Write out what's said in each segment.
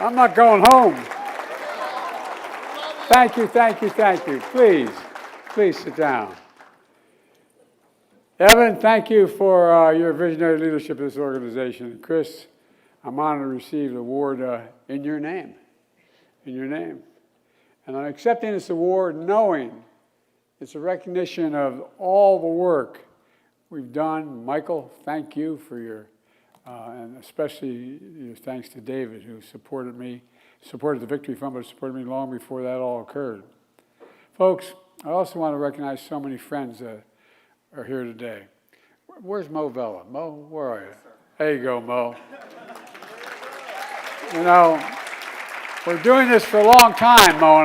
I'm not going home. Thank you, thank you, thank you. Please sit down. Evan, thank you for your visionary leadership of this organization. Chris, I'm honored to receive the award in your name. And I'm accepting this award knowing it's a recognition of all the work we've done. Michael, thank you for your, and especially your thanks to David, who supported the Victory Fund, but supported me long before that all occurred. Folks, I also want to recognize so many friends that are here today. Where's Mo Vella? Mo, where are you? There you go, Mo. You know, we're doing this for a long time, Mo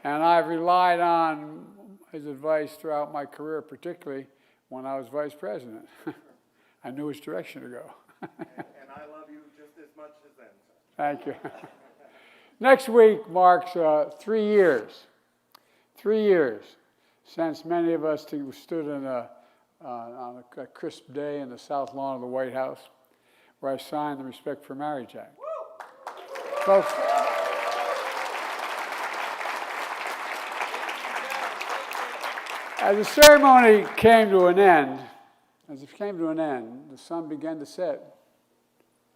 and I've relied on his advice throughout my career, particularly when I was vice president. I knew which direction to go. And I love you just as much as them, sir. Thank you. Next week marks 3 years. 3 years since many of us stood on a crisp day in the south lawn of the White House, where I signed the Respect for Marriage Act. Folks, as the ceremony came to an end, the sun began to set.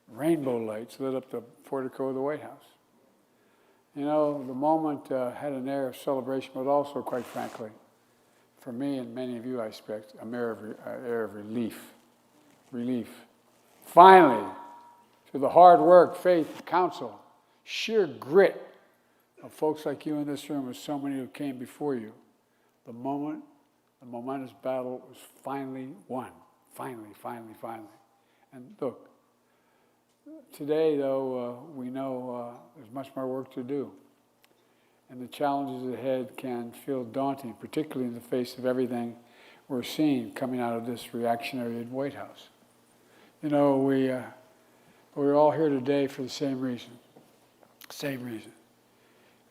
Rainbow lights lit up the portico of the White House. You know, the moment had an air of celebration, but also, quite frankly, for me and many of you, I expect, an air of relief. Finally, through the hard work, faith, counsel, sheer grit of folks like you in this room and so many who came before you, the momentous battle was finally won. Finally. And look, today, though, we know there's much more work to do. And the challenges ahead can feel daunting, particularly in the face of everything we're seeing coming out of this reactionary White House. You know, we're all here today for the same reason.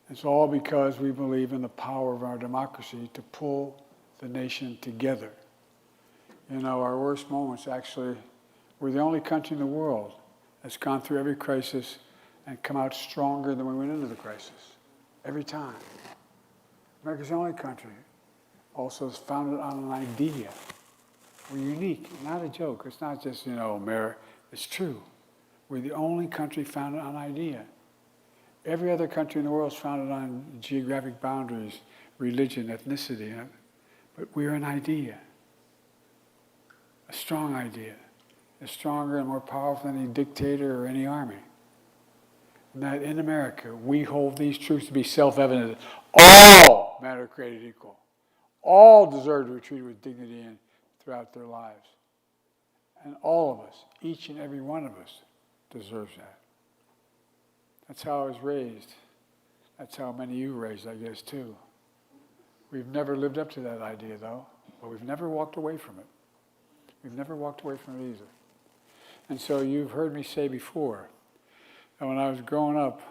It's all because we believe in the power of our democracy to pull the nation together. You know, our worst moments, actually, we're the only country in the world that's gone through every crisis and come out stronger than we went into the crisis. Every time. America's the only country also is founded on an idea. We're unique, not a joke. It's not just, America. It's true. We're the only country founded on an idea. Every other country in the world is founded on geographic boundaries, religion, ethnicity. But we're an idea. A strong idea. It's stronger and more powerful than any dictator or any army. And that in America, we hold these truths to be self-evident. All men are created equal. All deserve to be treated with dignity and throughout their lives. And all of us, each and every one of us, deserves that. That's how I was raised. That's how many of you were raised, I guess, too. We've never lived up to that idea, though, but we've never walked away from it. We've never walked away from it either. And so you've heard me say before, and when I was growing up,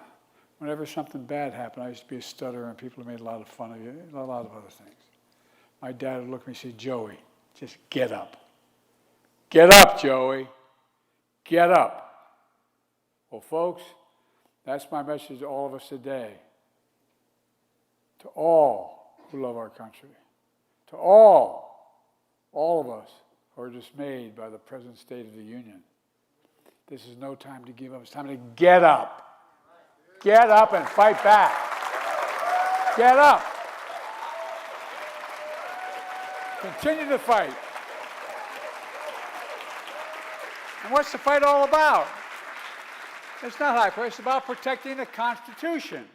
whenever something bad happened, I used to be a stutterer, and people made a lot of fun of you, a lot of other things. My dad would look at me and say, "Joey, just get up. Get up, Joey. Get up." Well, folks, that's my message to all of us today. To all who love our country. To all of us who are dismayed by the present state of the Union. This is no time to give up. It's time to get up. Get up and fight back. Get up. Continue to fight. And what's the fight all about? It's not high praise. It's about protecting the Constitution.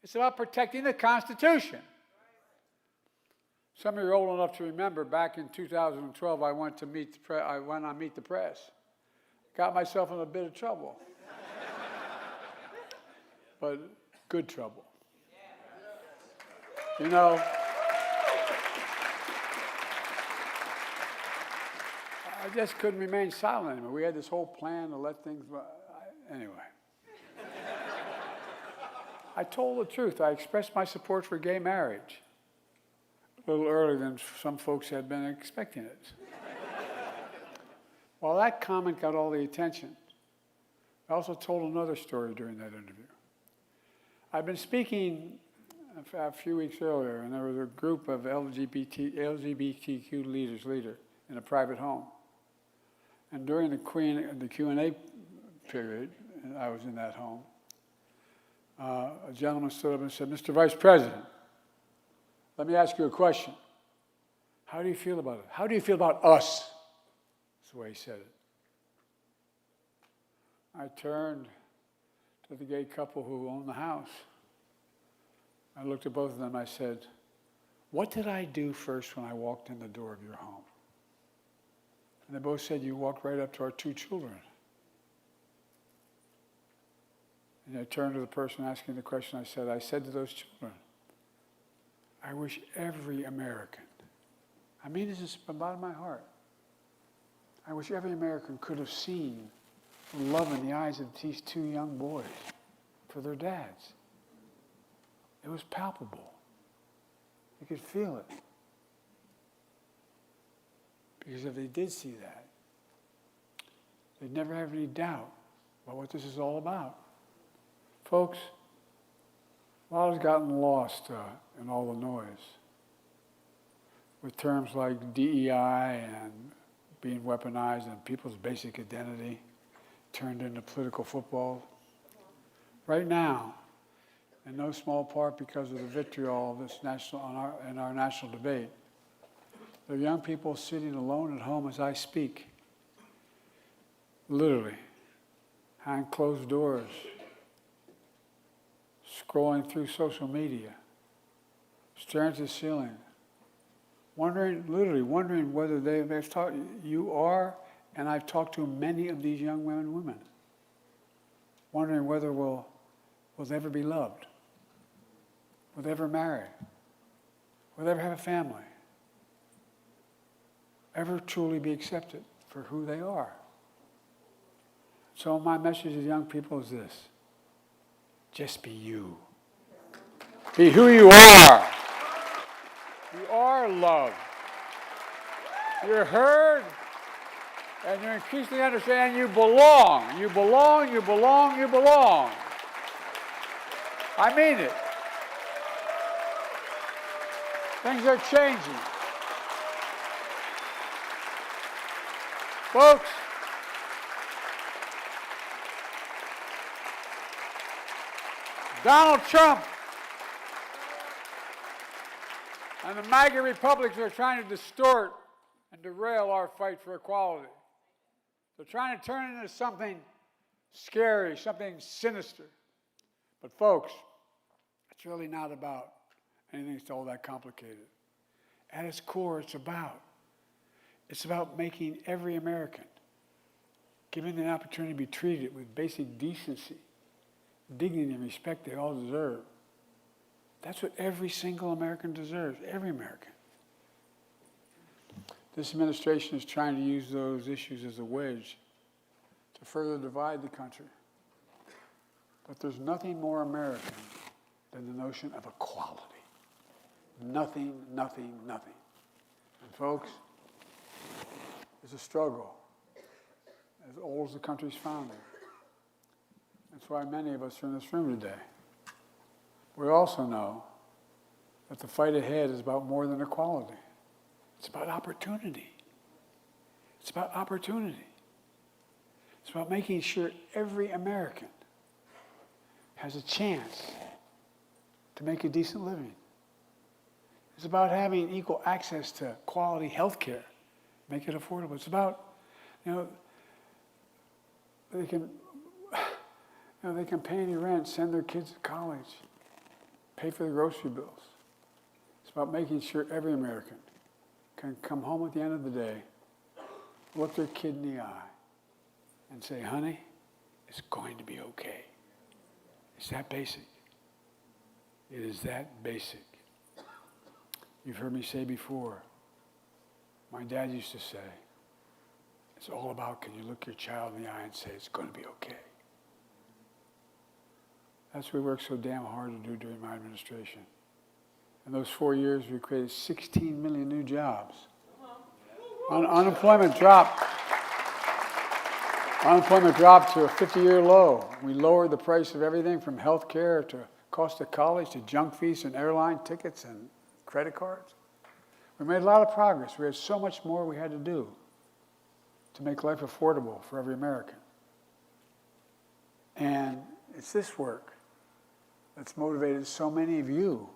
It's about protecting the Constitution. Some of you are old enough to remember back in 2012, I went on Meet the Press. Got myself in a bit of trouble. But good trouble. You know, I just couldn't remain silent anymore. We had this whole plan to let things, anyway. I told the truth. I expressed my support for gay marriage a little earlier than some folks had been expecting it. Well, that comment got all the attention. I also told another story during that interview. I've been speaking a few weeks earlier, and there was a group of LGBTQ leaders in a private home. And during the Q&A period, and I was in that home, a gentleman stood up and said, "Mr. Vice President, let me ask you a question. How do you feel about it? How do you feel about us?" That's the way he said it. I turned to the gay couple who owned the house. I looked at both of them. I said, "What did I do first when I walked in the door of your home?" And they both said, "You walked right up to our 2 children." And I turned to the person asking the question. I said to those children, "I wish every American," I mean this from the bottom of my heart, "I wish every American could have seen the love in the eyes of these 2 young boys for their dads. It was palpable. You could feel it. Because if they did see that, they'd never have any doubt about what this is all about." Folks, a lot has gotten lost in all the noise with terms like DEI and being weaponized and people's basic identity turned into political football. Right now, in no small part because of the vitriol of this in our national debate, there are young people sitting alone at home as I speak, literally, behind closed doors, scrolling through social media, staring at the ceiling, literally wondering whether they've talked, you are, and I've talked to many of these young men and women, wondering whether will they ever be loved, will they ever marry, will they ever have a family, ever truly be accepted for who they are. So my message to young people is this: just be you. Be who you are. You are loved. You're heard, and you increasingly understand you belong. You belong, you belong, you belong. I mean it. Things are changing. Folks, Donald Trump and the MAGA Republicans are trying to distort and derail our fight for equality. They're trying to turn it into something scary, something sinister. But folks, it's really not about anything that's all that complicated. At its core, it's about making every American, giving them the opportunity to be treated with basic decency, dignity, and respect they all deserve. That's what every single American deserves, every American. This administration is trying to use those issues as a wedge to further divide the country. But there's nothing more American than the notion of equality. Nothing, nothing, nothing. And folks, it's a struggle as old as the country's founding. That's why many of us are in this room today. We also know that the fight ahead is about more than equality. It's about opportunity. It's about opportunity. It's about making sure every American has a chance to make a decent living. It's about having equal access to quality health care, make it affordable. It's about, they can pay any rent, send their kids to college, pay for the grocery bills. It's about making sure every American can come home at the end of the day, look their kid in the eye, and say, "Honey, it's going to be okay." It's that basic. It is that basic. You've heard me say before, my dad used to say, it's all about, can you look your child in the eye and say, "It's going to be okay." That's what we worked so damn hard to do during my administration. In those 4 years, we created 16 million new jobs. Unemployment dropped Unemployment dropped to a 50-year low. We lowered the price of everything from health care to cost of college to junk fees and airline tickets and credit cards. We made a lot of progress. We had so much more we had to do to make life affordable for every American. And it's this work that's motivated so many of you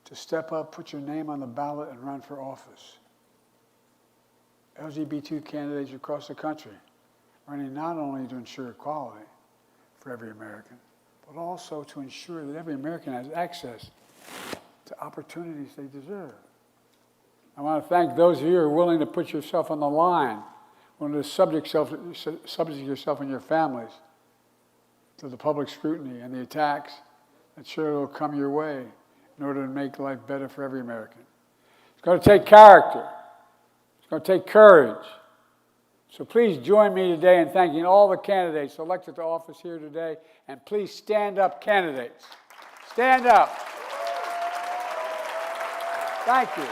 to step up, put your name on the ballot, and run for office. LGBTQ candidates across the country running not only to ensure equality for every American, but also to ensure that every American has access to opportunities they deserve. I want to thank those of you who are willing to put yourself on the line, willing to subject yourself and your families to the public scrutiny and the attacks that sure will come your way in order to make life better for every American. It's going to take character. It's going to take courage. So please join me today in thanking all the candidates elected to office here today, and please stand up, candidates. Stand up. Thank you.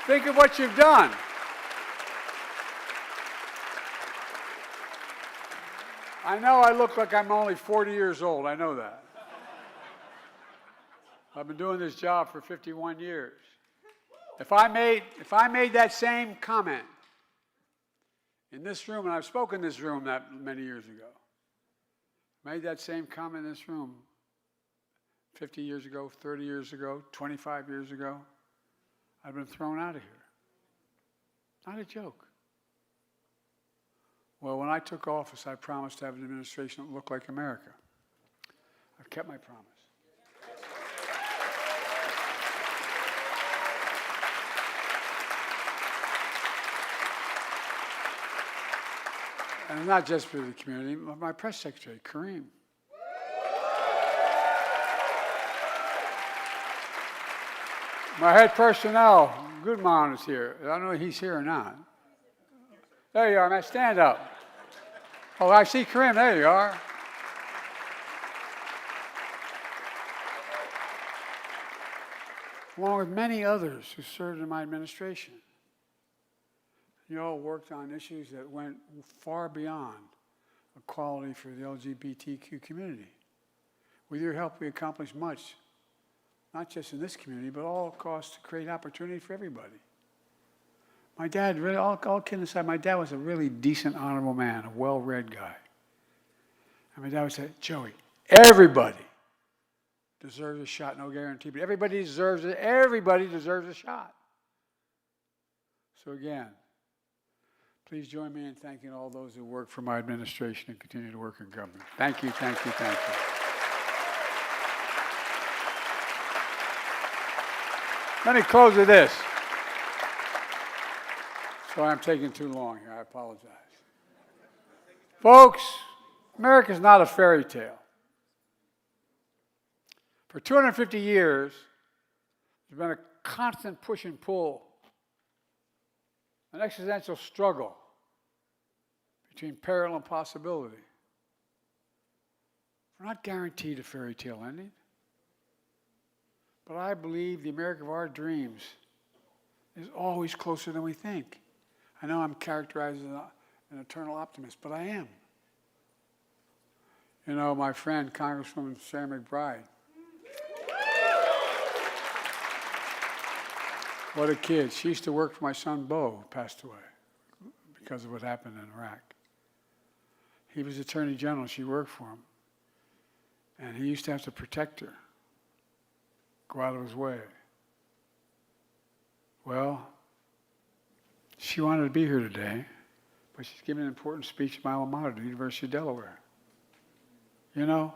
Think of what you've done. I know I look like I'm only 40 years old. I know that. I've been doing this job for 51 years. If I made that same comment in this room, and I've spoken in this room that many years ago, made that same comment in this room 50 years ago, 30 years ago, 25 years ago, I've been thrown out of here. Not a joke. Well, when I took office, I promised to have an administration that looked like America. I've kept my promise. And not just for the community, but my press secretary, Kareem. My head personnel, Goodman, is here. I don't know if he's here or not. There you are, man. Stand up. Oh, I see Kareem. There you are. Along with many others who served in my administration. You all worked on issues that went far beyond equality for the LGBTQ community. With your help, we accomplished much, not just in this community, but all across to create opportunity for everybody. My dad, really, all kidding aside, my dad was a really decent, honorable man, a well-read guy. And my dad would say, Joey, everybody deserves a shot, no guarantee, but everybody deserves it. Everybody deserves a shot. So again, please join me in thanking all those who work for my administration and continue to work in government. Thank you, thank you, thank you. Let me close with this. Sorry, I'm taking too long here. I apologize. Folks, America's not a fairy tale. For 250 years, there's been a constant push and pull, an existential struggle between peril and possibility. We're not guaranteed a fairy tale ending, but I believe the America of our dreams is always closer than we think. I know I'm characterized as an eternal optimist, but I am. You know, my friend, Congresswoman Sarah McBride, what a kid. She used to work for my son, Bo, who passed away because of what happened in Iraq. He was Attorney General. She worked for him. And he used to have to protect her, go out of his way. Well, she wanted to be here today, but she's giving an important speech at my alma mater, the University of Delaware. You know,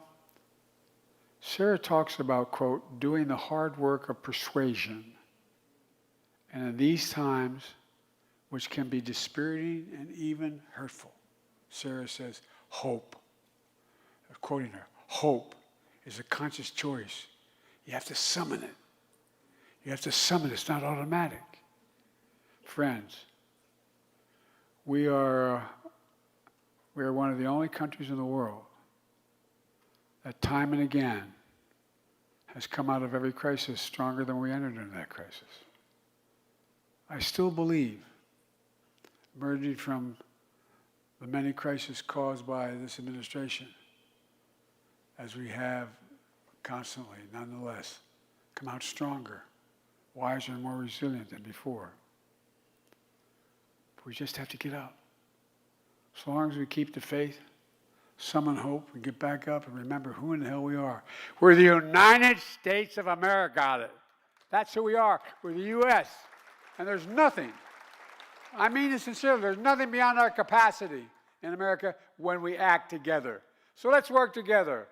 Sarah talks about, quote, doing the hard work of persuasion. And in these times, which can be dispiriting and even hurtful, Sarah says, hope. I'm quoting her, hope is a conscious choice. You have to summon it. You have to summon it. It's not automatic. Friends, we are one of the only countries in the world that time and again has come out of every crisis stronger than we entered into that crisis. I still believe, emerging from the many crises caused by this administration, as we have constantly, nonetheless, come out stronger, wiser, and more resilient than before. But we just have to get up. As long as we keep the faith, summon hope, and get back up and remember who in the hell we are. We're the United States of America. That's who we are. We're the U.S. And there's nothing, I mean it sincerely, there's nothing beyond our capacity in America when we act together. So let's work together.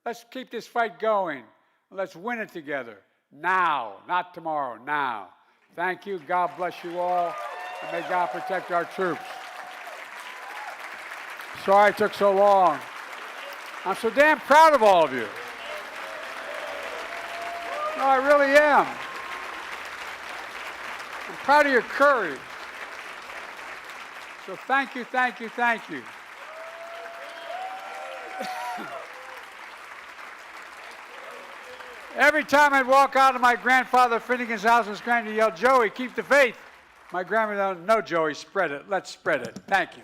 Let's keep this fight going. Let's win it together. Now, not tomorrow, now. Thank you. God bless you all. And may God protect our troops. Sorry it took so long. I'm so damn proud of all of you. No, I really am. I'm proud of your courage. So thank you, thank you, thank you. Every time I'd walk out of my grandfather Finnegan's house in Scranton, he yelled, "Joey, keep the faith." My grandmother, "No, Joey, spread it. Let's spread it." Thank you.